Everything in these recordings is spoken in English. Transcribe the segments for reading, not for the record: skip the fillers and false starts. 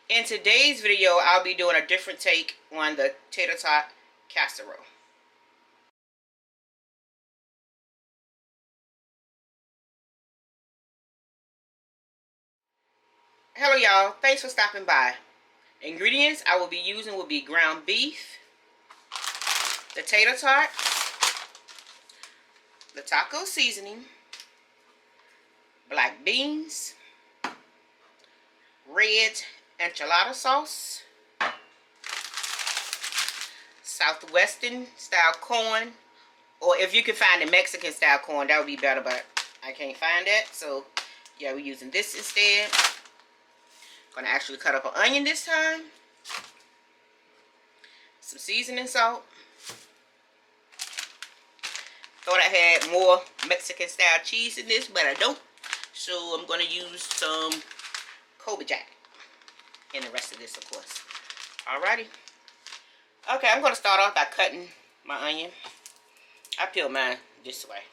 In today's video, I'll be doing a different take on the tater tot casserole. Hello y'all, thanks for stopping by. Ingredients I will be using will be ground beef, the tater tot, the taco seasoning, black beans, red enchilada sauce, southwestern style corn, or if you can find the Mexican style corn, that would be better, but I can't find that, so yeah, we're using this instead. Gonna actually cut up an onion this time, some seasoning salt. Thought I had more Mexican style cheese in this, but I don't, so I'm gonna use some Kobe Jack in the rest of this, of course. Alrighty. Okay, I'm gonna start off by cutting my onion. I peel mine this way.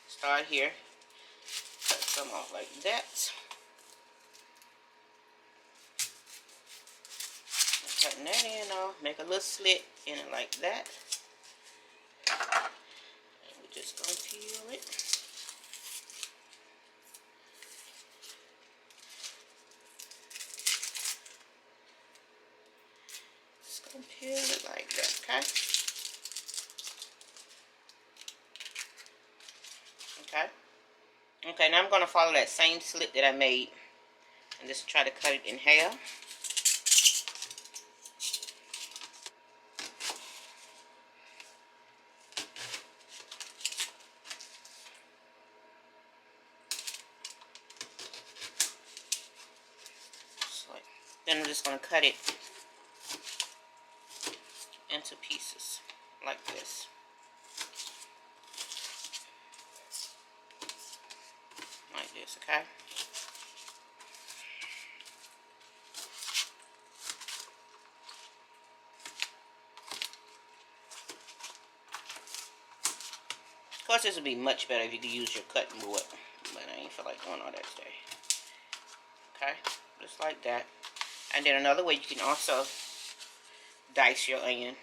Start here, cut some off like that. Cutting that in off, make a little slit in it like that. And we're just gonna peel it. Just gonna peel it like that, okay? Okay, now I'm gonna follow that same slit that I made and just try to cut it in half. Then I'm just going to cut it into pieces like this. Like this, okay? Of course, this would be much better if you could use your cutting board, but I ain't feel like doing all that today. Okay, just like that. And then another way you can also dice your onion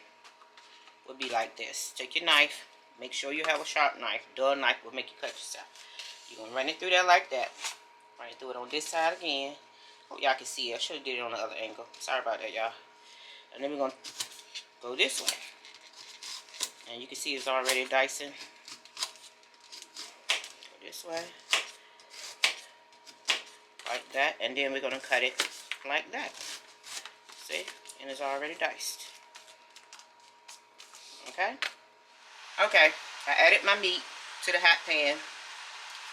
would be like this. Take your knife, make sure you have a sharp knife. Dull knife will make you cut yourself. You're going to run it through there like that. Run it through it on this side again. Hope y'all can see it. I should have did it on the other angle. Sorry about that, y'all. And then we're going to go this way. And you can see it's already dicing. Go this way. Like that. And then we're going to cut it like that. See? And it's already diced. Okay? Okay. I added my meat to the hot pan.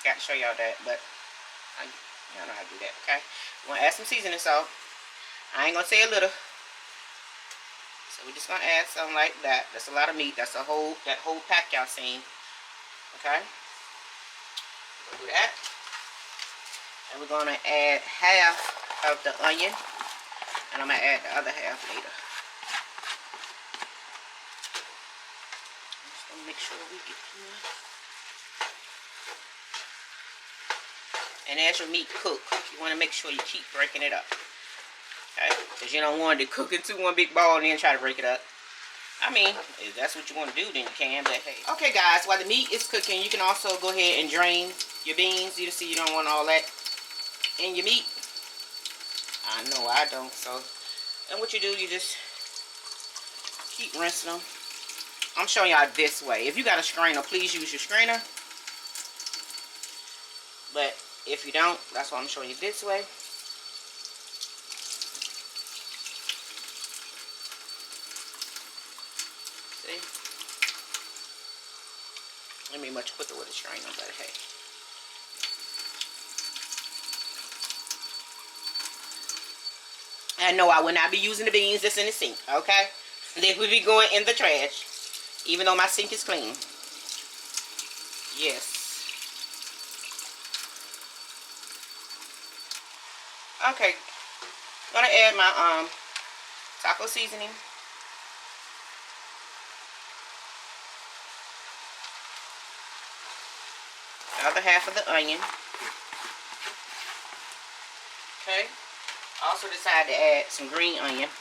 Got to show y'all that, but y'all know how to do that, okay? We're going to add some seasoning salt. I ain't going to say a little. So we're just going to add something like that. That's a lot of meat. That's that whole pack y'all seen. Okay? We'll do that. And we're going to add half of the onion. And I'm going to add the other half later. Just going to make sure we get through it. And as your meat cooks, you want to make sure you keep breaking it up. Okay? Because you don't want it to cook into one big ball and then try to break it up. I mean, if that's what you want to do, then you can, but hey. Okay, guys, while the meat is cooking, you can also go ahead and drain your beans. You see, you don't want all that in your meat. I know I don't, so. And what you do, you just keep rinsing them. I'm showing y'all this way. If you got a strainer, please use your strainer. But if you don't, that's why I'm showing you this way. See? It'll be much quicker with a strainer, but hey. And no, I will not be using the beans that's in the sink, okay? They will be going in the trash, even though my sink is clean. Yes. Okay. I'm gonna add my taco seasoning. The other half of the onion. Okay. I also decided to add some green onions.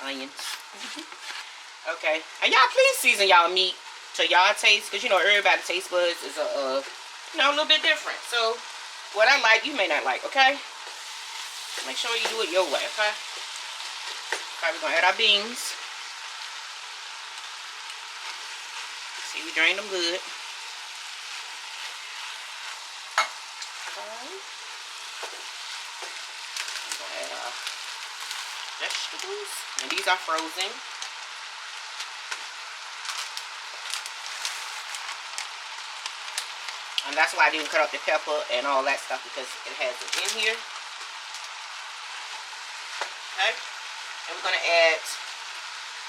Okay. And y'all please season y'all meat to y'all taste, because you know everybody's taste buds is a little bit different. So what I like, you may not like, okay? Make sure you do it your way, okay? Okay, we're gonna add our beans. See, we drained them good. Okay. We're gonna add our vegetables, and these are frozen. And that's why I didn't cut up the pepper and all that stuff, because it has it in here. Okay. And we're going to add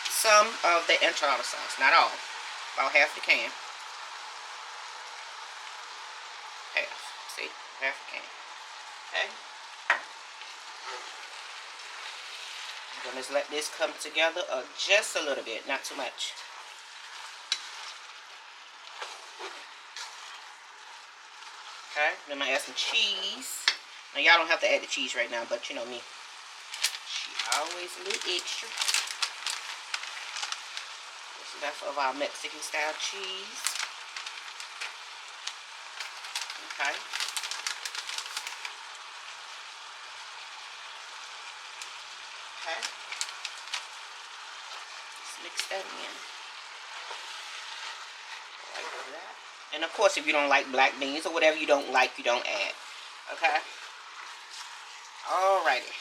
some of the enchilada sauce. Not all. About half the can. Half. See? Half the can. Okay. I'm going to just let this come together just a little bit. Not too much. Okay, then I'm going to add some cheese. Now, y'all don't have to add the cheese right now, but you know me. She always a little extra. What's left of our Mexican style cheese. Okay. Okay. Let's mix that in. Like that. And of course, if you don't like black beans or whatever you don't like, you don't add. Okay? Alrighty.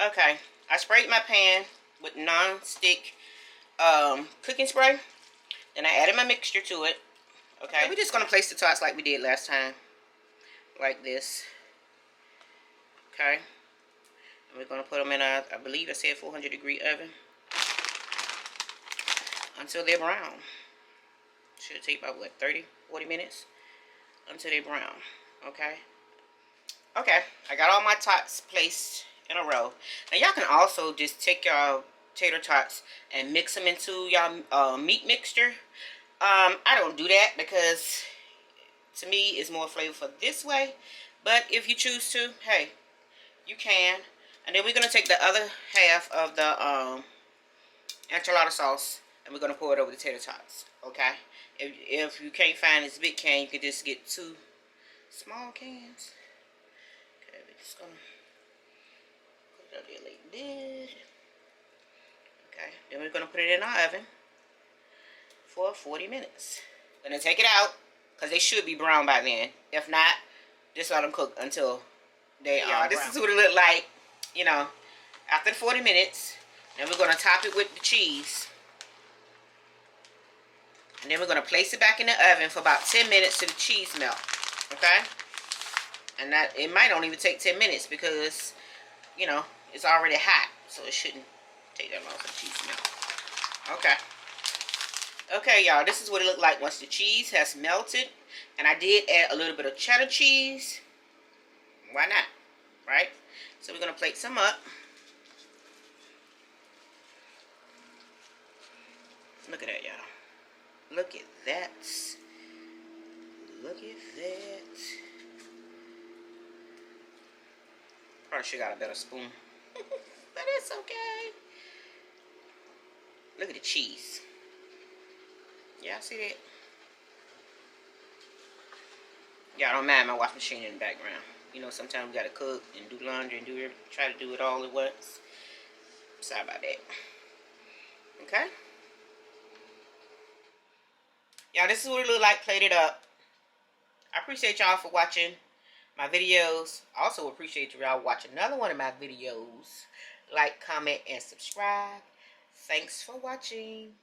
Okay. I sprayed my pan with non-stick cooking spray. Then I added my mixture to it. Okay? We're just going to place the tots like we did last time. Like this. Okay? And we're going to put them in a, I believe I said 400-degree oven. Until they're brown. Should take about, what, 30, 40 minutes? Until they're brown. Okay? Okay. I got all my tots placed in a row. Now, y'all can also just take your tater tots and mix them into your meat mixture. I don't do that because, to me, it's more flavorful this way. But if you choose to, hey, you can. And then we're going to take the other half of the enchilada sauce. And we're going to pour it over the tater tots, okay? If you can't find this big can, you can just get 2 small cans. Okay, we're just going to put it up there like this. Okay, then we're going to put it in our oven for 40 minutes. We're going to take it out, because they should be brown by then. If not, just let them cook until they are brown. This is what it look like, you know, after the 40 minutes. Then we're going to top it with the cheese. And then we're going to place it back in the oven for about 10 minutes till the cheese melt. Okay? And that it might not even take 10 minutes because, you know, it's already hot. So it shouldn't take that long for the cheese to melt. Okay. Okay, y'all. This is what it looked like once the cheese has melted. And I did add a little bit of cheddar cheese. Why not? Right? So we're going to plate some up. Look at that, y'all. Look at that. Look at that. Probably should have got a better spoon. But it's okay. Look at the cheese. Y'all see that? Y'all don't mind my washing machine in the background. You know, sometimes we gotta cook and do laundry and try to do it all at once. Sorry about that. Okay? Y'all, this is what it look like plated up. I appreciate y'all for watching my videos. I also appreciate y'all watching another one of my videos. Like, comment, and subscribe. Thanks for watching.